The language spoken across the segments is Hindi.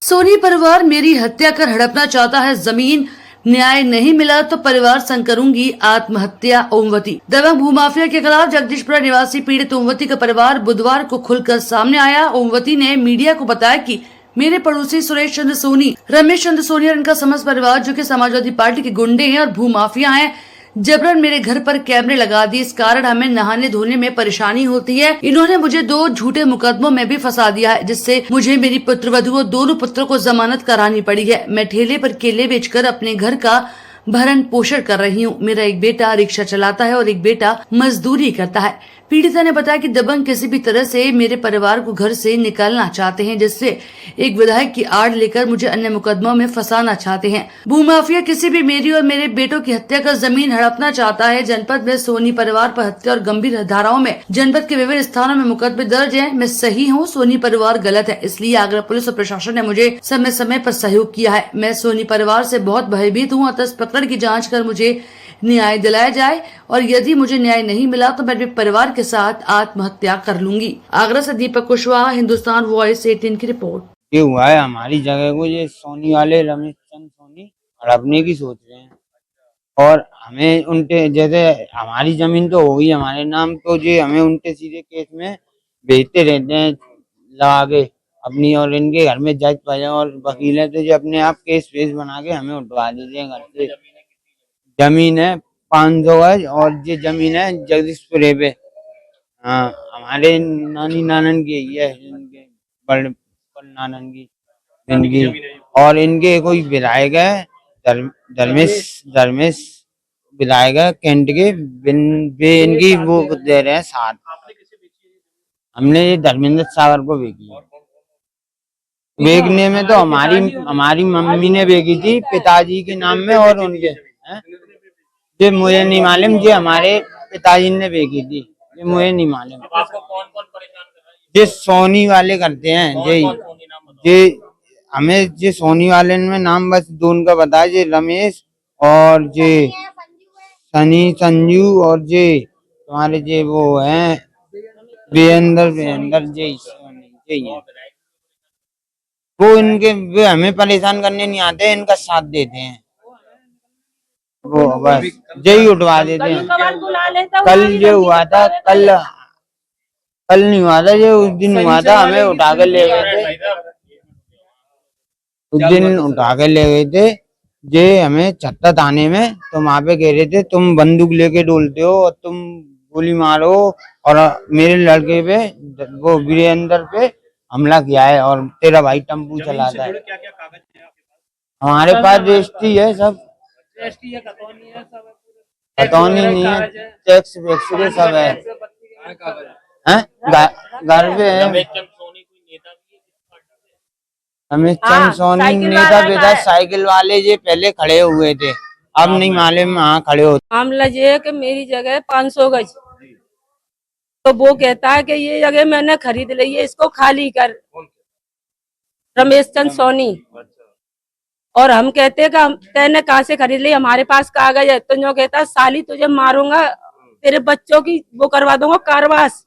सोनी परिवार मेरी हत्या कर हड़पना चाहता है जमीन, न्याय नहीं मिला तो परिवार संग करूंगी आत्महत्या। ओमवती। दबंग भूमाफिया के खिलाफ जगदीशपुरा निवासी पीड़ित ओमवती का परिवार बुधवार को खुलकर सामने आया। ओमवती ने मीडिया को बताया कि मेरे पड़ोसी सुरेश चंद्र सोनी, रमेश चंद्र सोनी और इनका समस्त परिवार जो कि समाजवादी पार्टी के गुंडे हैं और भूमाफिया हैं, जबरन मेरे घर पर कैमरे लगा दिए। इस कारण हमें नहाने धोने में परेशानी होती है। इन्होंने मुझे 2 झूठे मुकदमों में भी फंसा दिया है, जिससे मुझे मेरी पुत्रवधू और दोनों पुत्रों को जमानत करानी पड़ी है। मैं ठेले पर केले बेचकर अपने घर का भरण पोषण कर रही हूँ। मेरा एक बेटा रिक्शा चलाता है और एक बेटा मजदूरी करता है। पीड़िता ने बताया कि दबंग किसी भी तरह से मेरे परिवार को घर से निकालना चाहते हैं, जिससे एक विधायक की आड़ लेकर मुझे अन्य मुकदमों में फंसाना चाहते हैं। भूमाफिया किसी भी मेरी और मेरे बेटों की हत्या कर जमीन हड़पना चाहता है। जनपद में सोनी परिवार पर हत्या और गंभीर धाराओं में जनपद के विभिन्न स्थानों में मुकदमे दर्ज है। मैं सही हूँ, सोनी परिवार गलत है, इसलिए आगरा पुलिस और प्रशासन ने मुझे समय समय पर सहयोग किया है। मैं सोनी परिवार से बहुत भयभीत हूँ। अतः इस प्रकरण की जाँच कर मुझे न्याय दिलाया जाए और यदि मुझे न्याय नहीं मिला तो मैं अपने परिवार के साथ आत्महत्या कर लूंगी। आगरा से दीपक कुशवाहा, हिंदुस्तान वॉइस 18 की रिपोर्ट। ये हुआ है हमारी जगह को ये सोनी वाले रमेश चंद सोनी हड़पने की सोच रहे हैं और हमें उनके जैसे हमारी जमीन तो होगी हमारे नाम, तो ये हमें उनके सीधे केस में भेजते रहते हैं लगा के अपनी, और इनके घर में जज पाए और वकील है तो ये अपने आप केस वेस बना के हमें उठवा देते हैं घर से। जमीन है 500 गज और ये जमीन है जगदीशपुरे पे। हाँ, हमारे नानी नानन की है, इनके बड़ नानन की जिंदगी। और इनके कोई विधायक है धर्मेश धर्मेश विधायक है कैंट के, वे इनकी वो दे रहे हैं साथ। हमने ये धर्मेंद्र सागर को बेची है। बेचने में तो हमारी मम्मी ने बेची थी पिताजी के नाम में, और उनके हैं ये मुझे नहीं मालूम, ये हमारे पिताजी ने बेची थी, ये मुझे नहीं मालूम। आपको कौन कौन परेशान कर रहा है? ये सोनी वाले करते हैं ये हमें ये सोनी वाले में नाम बस दो उनका बताया, ये रमेश और ये सनी संजू और ये तुम्हारे ये वो हैं वीरेंद्र ये हैं। वो इनके वे हमें परेशान करने नहीं आते, इनका साथ देते हैं, वो बस यही उठवा देते हैं। कल ये हुआ था, कल नहीं हुआ था, ये उस दिन हुआ था, हमें उठा कर ले गए थे, उस दिन उठा कर ले गए थे ये हमें छत्ता थाने में। तो वहां पे कह रहे थे तुम बंदूक लेके डोलते हो और तुम गोली मारो, और मेरे लड़के पे वो वीरेंद्र पे हमला किया है और तेरा भाई टेम्पू चलाता है। हमारे पास रजिस्ट्री है, सब खतौनी नहीं है, टैक्स वैक्स के सब है, घर पे है। रमेश चंद सोनी नेता बेटा साइकिल वाले ये पहले खड़े हुए थे, अब नहीं मालूम हाँ खड़े होते। मामला ये है कि मेरी जगह 500 गज, तो वो कहता है कि ये जगह मैंने खरीद ली है, इसको खाली कर। रमेश चंद सोनी। और हम कहते हैं कि तेने कहाँ से खरीद ली, हमारे पास कागज है। तो जो कहता है साली तुझे मारूंगा, तेरे बच्चों की वो करवा दूंगा कारवास।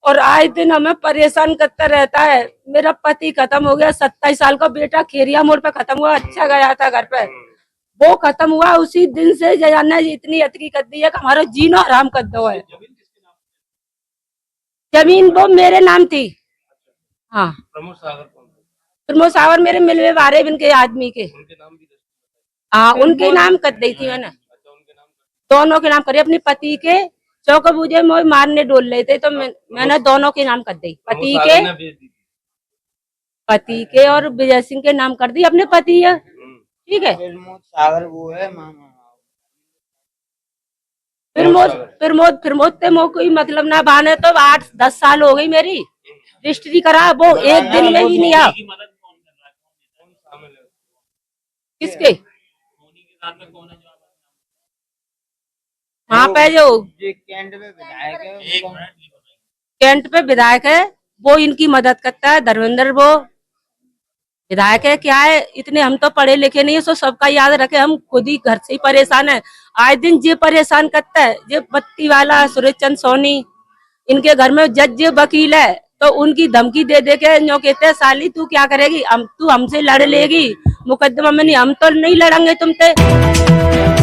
और आए दिन हमें परेशान करता रहता है। मेरा पति खत्म हो गया, 27 साल का बेटा खेरिया मोड़ पे खत्म हुआ, अच्छा गया था घर पे, वो खत्म हुआ। उसी दिन से जयाना इतनी अतकी कर दी है कि हमारा जीना हराम कर दो है। जमीन वो मेरे नाम थी। हाँ, प्रमोद सागर मेरे मिलवे वारे बिन के आदमी के। हाँ, उनके नाम कर दी थी मैंने, दोनों के नाम करे। अपने पति के चौक बूझे मोह मारने डोल रहे थे, तो मैंने दोनों के नाम कर दी, पति के और विजय सिंह के नाम कर दी, अपने पति है। ठीक है, सागर वो है प्रमोद ते मो कोई मतलब ना बाने। तो 8-10 साल हो गई मेरी रजिस्ट्री करा, वो एक दिन में ही नहीं आ। किसके वहाँ पे जो कैंट पे विधायक है, वो इनकी मदद करता है। धर्मेंद्र वो विधायक है, क्या है, इतने हम तो पढ़े लिखे नहीं है, सो सबका याद रखे। हम खुद ही घर से ही परेशान है, आए दिन ये परेशान करता है। ये बत्ती वाला सुरेश चंद सोनी, इनके घर में जज वकील है, तो उनकी धमकी दे दे के जो कहते हैं साली तू क्या करेगी, हम तू हमसे लड़ लेगी मुकदमा में, नहीं हम तो नहीं लड़ेंगे तुमसे।